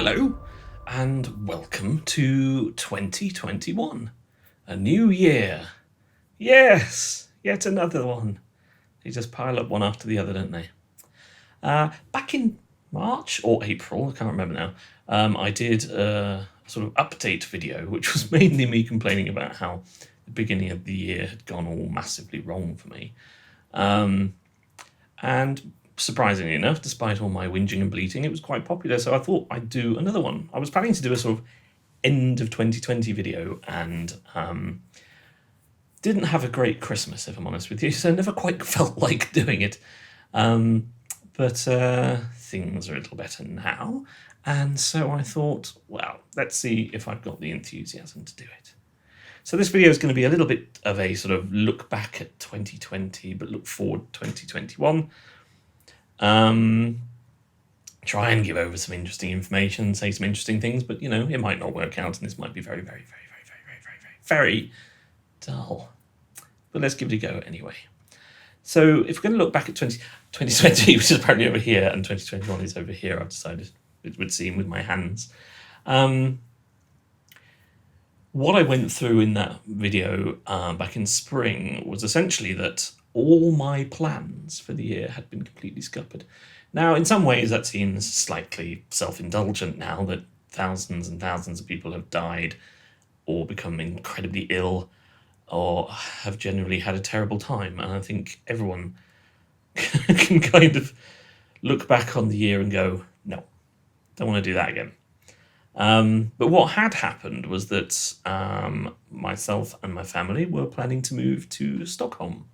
Hello, and welcome to 2021. A new year. Yes, yet another one. They just pile up one after the other, don't they? Back in March or April, I can't remember now, I did a sort of update video, which was mainly me complaining about how the beginning of the year had gone all massively wrong for me. And surprisingly enough, despite all my whinging and bleating, it was quite popular. So I thought I'd do another one. I was planning to do a sort of end of 2020 video and didn't have a great Christmas, if I'm honest with you. So I never quite felt like doing it. But things are a little better now. And so I thought, well, let's see if I've got the enthusiasm to do it. So this video is going to be a little bit of a sort of look back at 2020, but look forward to 2021. Try and give over some interesting information, say some interesting things, but, you know, it might not work out, and this might be very, very, very, very, very, very, very, very, very dull. But let's give it a go anyway. So if we're going to look back at 2020, which is apparently over here, and 2021 is over here, I've decided it would seem with my hands. What I went through in that video back in spring was essentially that all my plans for the year had been completely scuppered. Now, in some ways, that seems slightly self-indulgent now that thousands and thousands of people have died or become incredibly ill or have generally had a terrible time. And I think everyone can kind of look back on the year and go, no, don't want to do that again. But what had happened was that myself and my family were planning to move to Stockholm.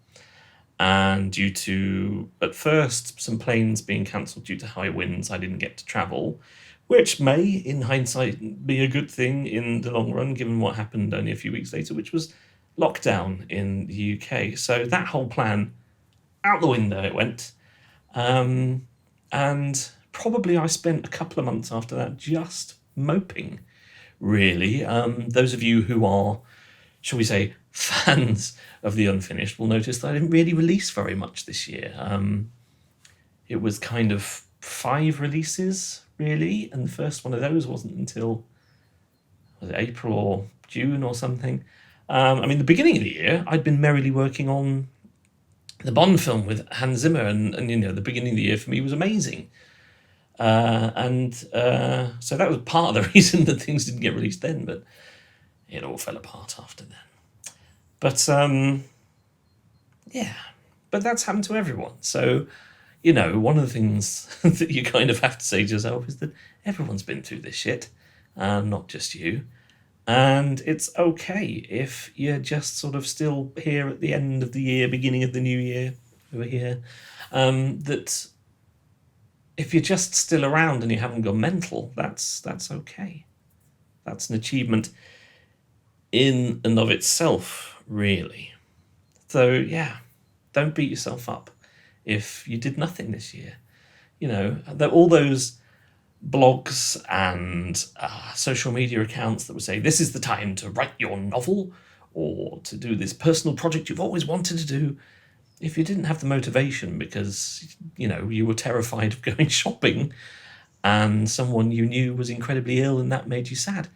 And due to, at first, some planes being cancelled due to high winds, I didn't get to travel, which may, in hindsight, be a good thing in the long run, given what happened only a few weeks later, which was lockdown in the UK. So that whole plan, out the window it went. And probably I spent a couple of months after that just moping, really. Those of you who are, shall we say, fans of The Unfinished will notice that I didn't really release very much this year. It was kind of 5 releases, really, and the first one of those wasn't until, was it April or June or something? I mean, the beginning of the year, I'd been merrily working on the Bond film with Hans Zimmer, and you know, the beginning of the year for me was amazing. So that was part of the reason that things didn't get released then, but it all fell apart after then. But, yeah, but that's happened to everyone. So, you know, one of the things that you kind of have to say to yourself is that everyone's been through this shit, not just you. And it's okay if you're just sort of still here at the end of the year, beginning of the new year, over here, that if you're just still around and you haven't gone mental, that's okay. That's an achievement in and of itself, really. So, yeah, don't beat yourself up if you did nothing this year. You know, all those blogs and social media accounts that would say, this is the time to write your novel or to do this personal project you've always wanted to do. If you didn't have the motivation because, you know, you were terrified of going shopping and someone you knew was incredibly ill and that made you sad,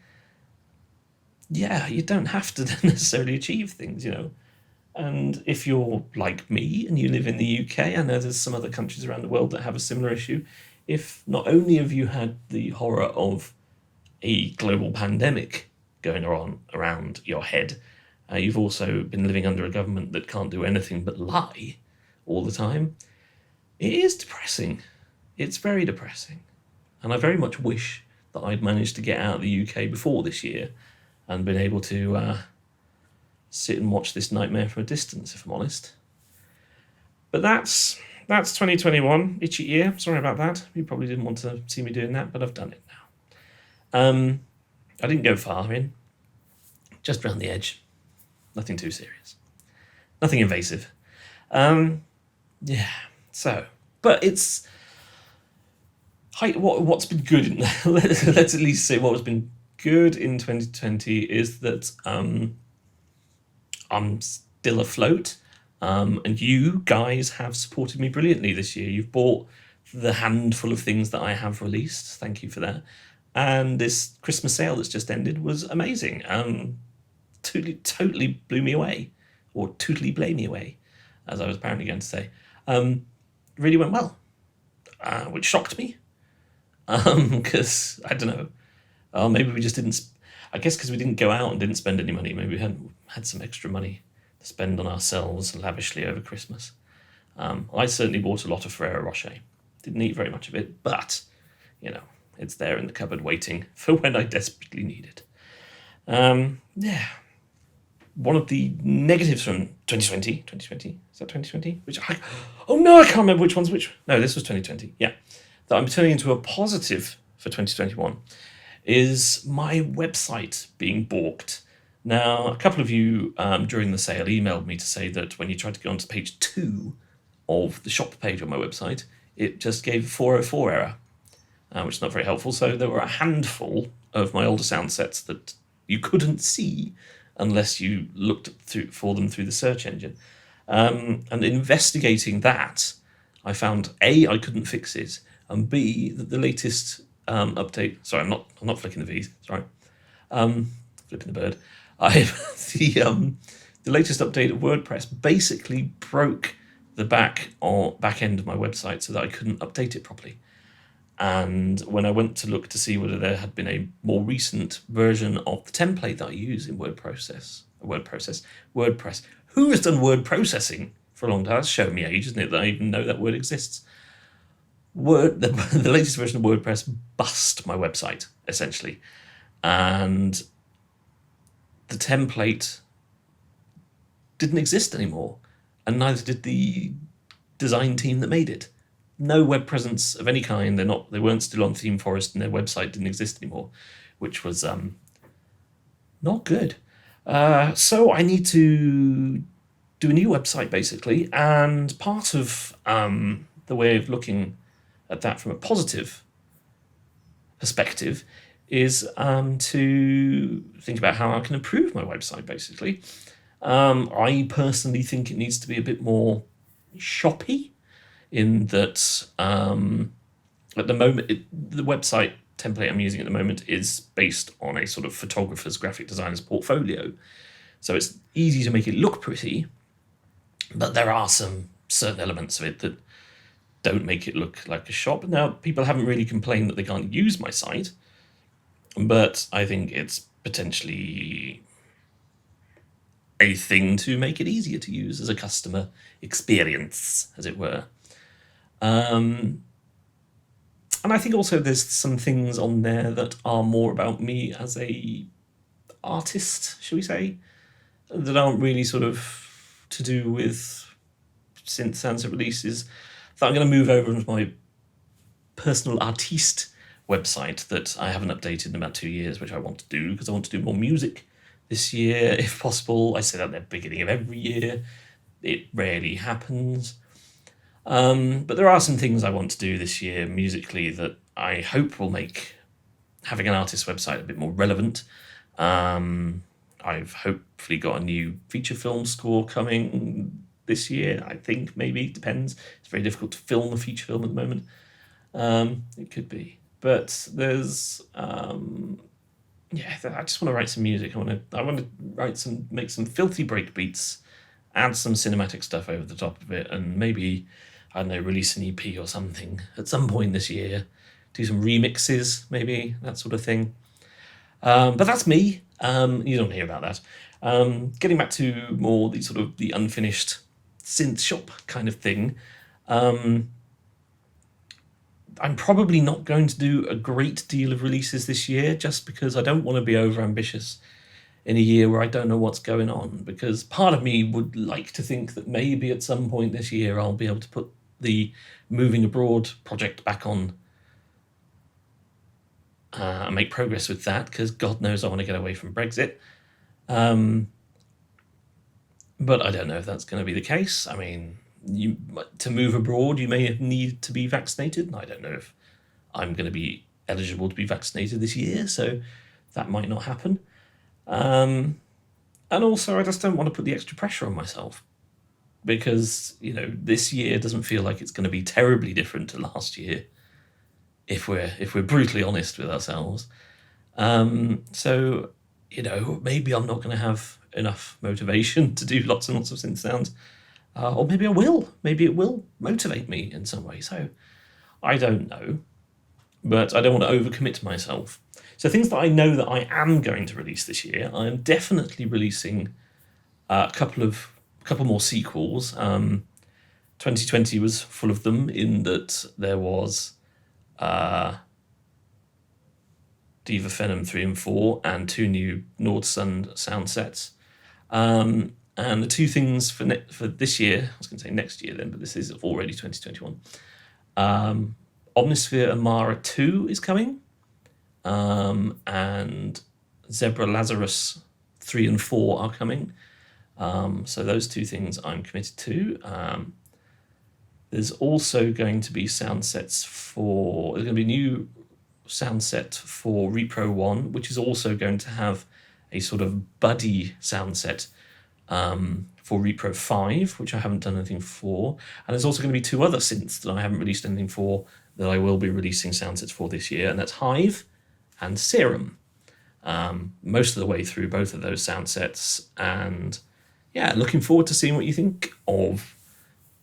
yeah, you don't have to necessarily achieve things, you know. And if you're like me and you live in the UK, I know there's some other countries around the world that have a similar issue. If not only have you had the horror of a global pandemic going on around your head, you've also been living under a government that can't do anything but lie all the time. It is depressing. It's very depressing. And I very much wish that I'd managed to get out of the UK before this year and been able to sit and watch this nightmare from a distance, if I'm honest. But that's 2021, itchy ear. Sorry about that. You probably didn't want to see me doing that, but I've done it now. I didn't go far in, just around the edge. Nothing too serious. Nothing invasive. Yeah, so, but it's... What's been good, let's at least say what has been good in 2020 is that I'm still afloat. And you guys have supported me brilliantly this year. You've bought the handful of things that I have released. Thank you for that. And this Christmas sale that's just ended was amazing. Totally blew me away, or totally blew me away, as I was apparently going to say. Really went well, which shocked me, because I don't know. Maybe we just didn't. I guess because we didn't go out and didn't spend any money. Maybe we had some extra money to spend on ourselves lavishly over Christmas. I certainly bought a lot of Ferrero Rocher. Didn't eat very much of it, but it's there in the cupboard waiting for when I desperately need it. Yeah. One of the negatives from 2020, is that 2020? Oh no, I can't remember which one's which. No, this was 2020, yeah. That I'm turning into a positive for 2021 is my website being balked. Now, a couple of you during the sale emailed me to say that when you tried to go onto page 2 of the shop page on my website, it just gave a 404 error, which is not very helpful. So there were a handful of my older sound sets that you couldn't see unless you looked for them through the search engine. And investigating that, I found A, I couldn't fix it, and B, that the latest update. Sorry, I'm not flicking the V's. Sorry, flipping the bird. The latest update of WordPress basically broke the back end of my website so that I couldn't update it properly. And when I went to look to see whether there had been a more recent version of the template that I use in WordPress. Who has done word processing for a long time? That's showing me age, isn't it, that I even know that word exists. The latest version of WordPress bust my website, essentially. And the template didn't exist anymore. And neither did the design team that made it. No web presence of any kind. They weren't still on ThemeForest, and their website didn't exist anymore, which was not good. So I need to do a new website, basically. And part of the way of looking at that from a positive perspective is to think about how I can improve my website, basically. I personally think it needs to be a bit more shoppy, in that at the moment, the website template I'm using at the moment is based on a sort of photographer's, graphic designer's portfolio. So it's easy to make it look pretty, but there are some certain elements of it that don't make it look like a shop. Now, people haven't really complained that they can't use my site, but I think it's potentially a thing to make it easier to use as a customer experience, as it were. And I think also there's some things on there that are more about me as a artist, shall we say, that aren't really sort of to do with synth Sunset releases, that I'm going to move over into my personal artiste website that I haven't updated in about 2 years, which I want to do because I want to do more music this year, if possible. I say that at the beginning of every year. It rarely happens. But there are some things I want to do this year musically that I hope will make having an artist website a bit more relevant. I've hopefully got a new feature film score coming this year, I think, maybe, depends. It's very difficult to film a feature film at the moment. It could be. But there's... I just want to write some music. I want to make some filthy break beats, add some cinematic stuff over the top of it, and maybe, I don't know, release an EP or something at some point this year. Do some remixes, maybe, that sort of thing. But that's me. You don't hear about that. Getting back to more the unfinished synth shop kind of thing. I'm probably not going to do a great deal of releases this year, just because I don't want to be overambitious in a year where I don't know what's going on, because part of me would like to think that maybe at some point this year I'll be able to put the Moving Abroad project back on and make progress with that, because God knows I want to get away from Brexit. But I don't know if that's going to be the case. I mean, to move abroad, you may need to be vaccinated, and I don't know if I'm going to be eligible to be vaccinated this year, so that might not happen. And also, I just don't want to put the extra pressure on myself, because, this year doesn't feel like it's going to be terribly different to last year. if we're brutally honest with ourselves. So, maybe I'm not going to have enough motivation to do lots and lots of synth sounds, or maybe I will. Maybe it will motivate me in some way. So I don't know, but I don't want to overcommit myself. So things that I know that I am going to release this year, I am definitely releasing a couple more sequels. 2020 was full of them, in that there was Diva Venom 3 and 4 and 2 new Nordsun sound sets. And the two things for this year, I was going to say next year then, but this is already 2021. Omnisphere Amara 2 is coming, and Zebra Lazarus 3 and 4 are coming. So those two things I'm committed to. There's also going to be sound sets there's going to be a new sound set for Repro 1, which is also going to have a sort of buddy sound set for Repro 5, which I haven't done anything for. And there's also going to be 2 other synths that I haven't released anything for that I will be releasing sound sets for this year, and that's Hive and Serum. Most of the way through both of those sound sets, and yeah, looking forward to seeing what you think of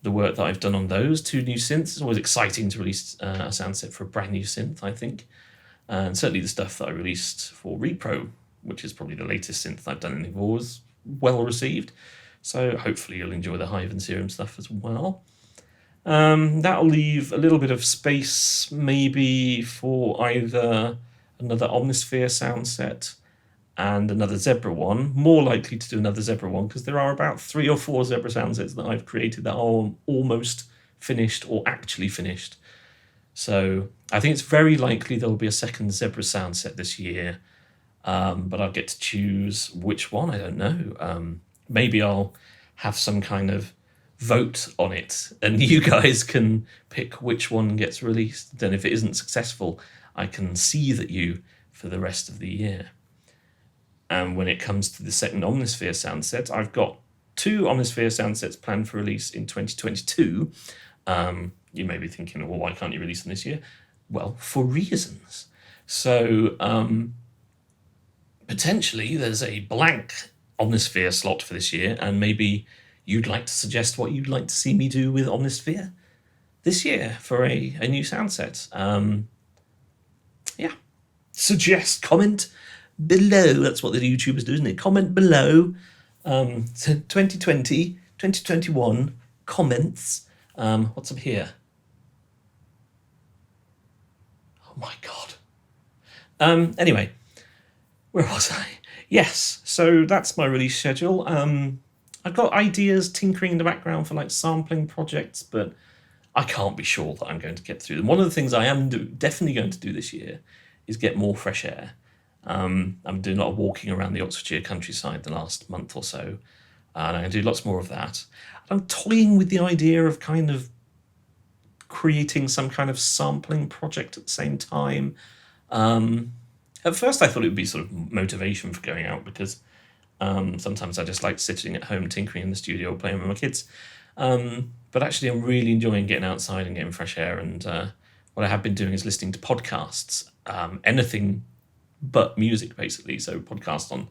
the work that I've done on those 2 new synths. It's always exciting to release a sound set for a brand new synth, I think. And certainly the stuff that I released for Repro, which is probably the latest synth I've done anything for, was well received. So hopefully you'll enjoy the Hive and Serum stuff as well. That'll leave a little bit of space maybe for either another Omnisphere sound set and another Zebra one. More likely to do another Zebra one, because there are about 3 or 4 Zebra sound sets that I've created that are almost finished or actually finished. So I think it's very likely there'll be a second Zebra sound set this year, but I'll get to choose which one. I don't know. Maybe I'll have some kind of vote on it, and you guys can pick which one gets released. Then if it isn't successful, I can see that you for the rest of the year. And when it comes to the second Omnisphere sound set, I've got 2 Omnisphere sound sets planned for release in 2022. You may be thinking, well, why can't you release them this year? Well, for reasons. So potentially there's a blank Omnisphere slot for this year, and maybe you'd like to suggest what you'd like to see me do with Omnisphere this year for a new sound set. Yeah. Suggest, comment below. That's what the YouTubers do, isn't it? Comment below. So 2020, 2021 comments. What's up here? Oh my God. Anyway, where was I? Yes, so that's my release schedule. I've got ideas tinkering in the background for like sampling projects, but I can't be sure that I'm going to get through them. One of the things I am definitely going to do this year is get more fresh air. I'm doing a lot of walking around the Oxfordshire countryside the last month or so, and I'm going to do lots more of that. I'm toying with the idea of kind of creating some kind of sampling project at the same time. At first I thought it would be sort of motivation for going out, because sometimes I just like sitting at home tinkering in the studio, playing with my kids. But actually I'm really enjoying getting outside and getting fresh air, and what I have been doing is listening to podcasts, anything but music basically. So podcasts on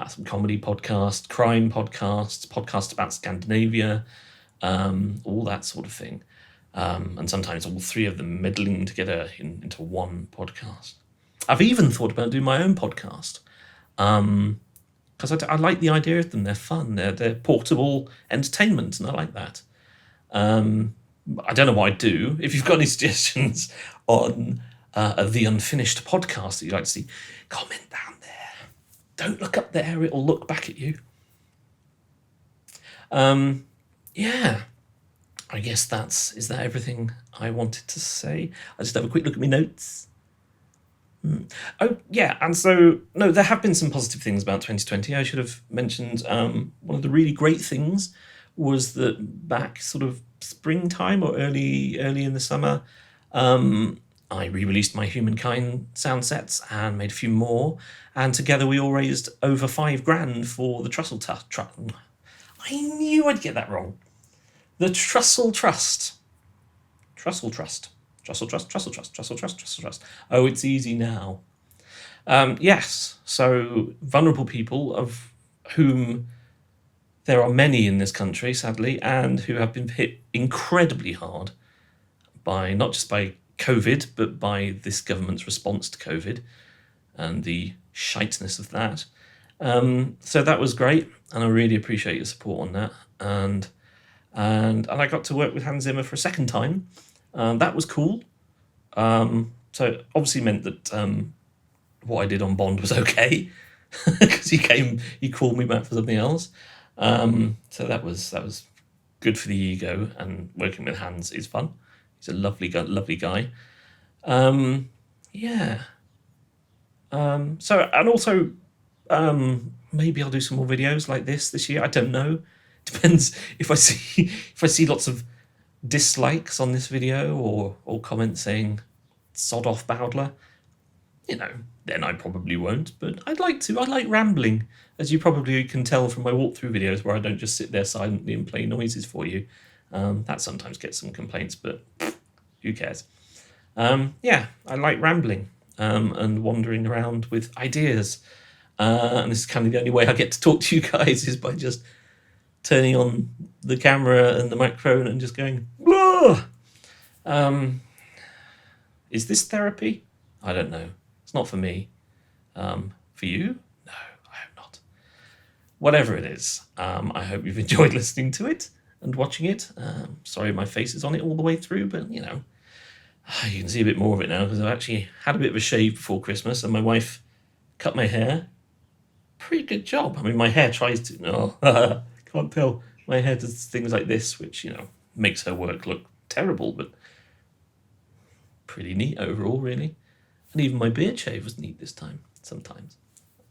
some comedy podcasts, crime podcasts about Scandinavia, all that sort of thing. And sometimes all 3 of them meddling together into one podcast. I've even thought about doing my own podcast, because I like the idea of them. They're fun. They're portable entertainment, and I like that. I don't know what I'd do. If you've got any suggestions on the unfinished podcast that you'd like to see, comment down there. Don't look up there. It'll look back at you. Yeah. I guess is that everything I wanted to say? I'll just have a quick look at my notes. Oh, yeah, and so, no, there have been some positive things about 2020. I should have mentioned one of the really great things was that back sort of springtime or early in the summer, I re-released my Humankind sound sets and made a few more, and together we all raised over $5,000 for the Trussell Trust. I knew I'd get that wrong. The Trussell Trust. Trussell Trust. Trussell Trust, Trussell Trust, Trussell Trust, Trussell Trust. Oh, it's easy now. Yes, so vulnerable people, of whom there are many in this country, sadly, and who have been hit incredibly hard by not just by COVID, but by this government's response to COVID and the shiteness of that. So that was great, and I really appreciate your support on that. And I got to work with Hans Zimmer for a second time. That was cool. So it obviously meant that what I did on Bond was okay, because he called me back for something else. So that was good for the ego, and working with Hans is fun. He's a lovely guy. Yeah. So, and also, maybe I'll do some more videos like this year. I don't know. Depends if I see lots of dislikes on this video, or comments saying "sod off Bowdler," then I probably won't. But I'd like to. I like rambling, as you probably can tell from my walkthrough videos, where I don't just sit there silently and play noises for you. That sometimes gets some complaints, but who cares? Yeah, I like rambling and wandering around with ideas. And this is kind of the only way I get to talk to you guys, is by just turning on the camera and the microphone and just going, blah! Is this therapy? I don't know. It's not for me. For you? No, I hope not. Whatever it is, I hope you've enjoyed listening to it and watching it. Sorry my face is on it all the way through, but you can see a bit more of it now, because I've actually had a bit of a shave before Christmas, and my wife cut my hair. Pretty good job. I mean, my hair tries to... No, can't tell. My hair does things like this, which, makes her work look terrible, but pretty neat overall, really. And even my beard shave was neat this time. Sometimes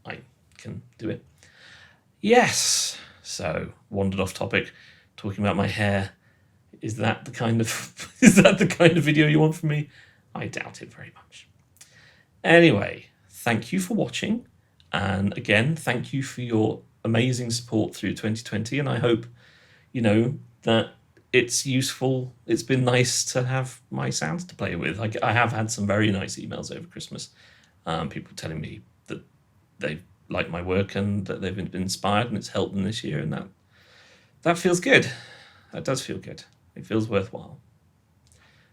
I can do it. Yes. So, wandered off topic, talking about my hair. Is that the kind of video you want from me? I doubt it very much. Anyway, thank you for watching. And again, thank you for your amazing support through 2020. And I hope, that it's useful. It's been nice to have my sounds to play with. I have had some very nice emails over Christmas. People telling me that they like my work and that they've been inspired and it's helped them this year. And that feels good. That does feel good. It feels worthwhile.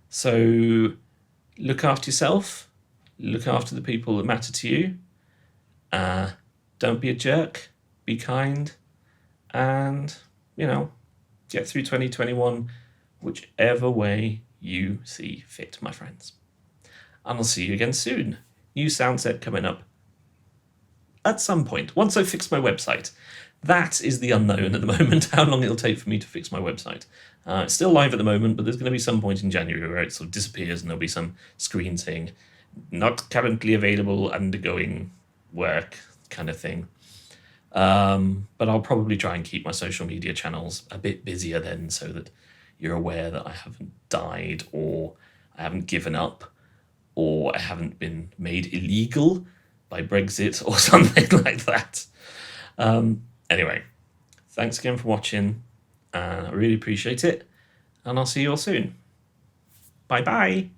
So look after yourself. Look after the people that matter to you. Don't be a jerk. Be kind. And, get through 2021 whichever way you see fit, my friends. And I'll see you again soon. New sound set coming up at some point, once I fix my website. That is the unknown at the moment, how long it'll take for me to fix my website. It's still live at the moment, but there's going to be some point in January where it sort of disappears and there'll be some screen saying, not currently available, undergoing work, kind of thing. But I'll probably try and keep my social media channels a bit busier then, so that you're aware that I haven't died, or I haven't given up, or I haven't been made illegal by Brexit or something like that. Anyway, thanks again for watching, and I really appreciate it, and I'll see you all soon. Bye-bye.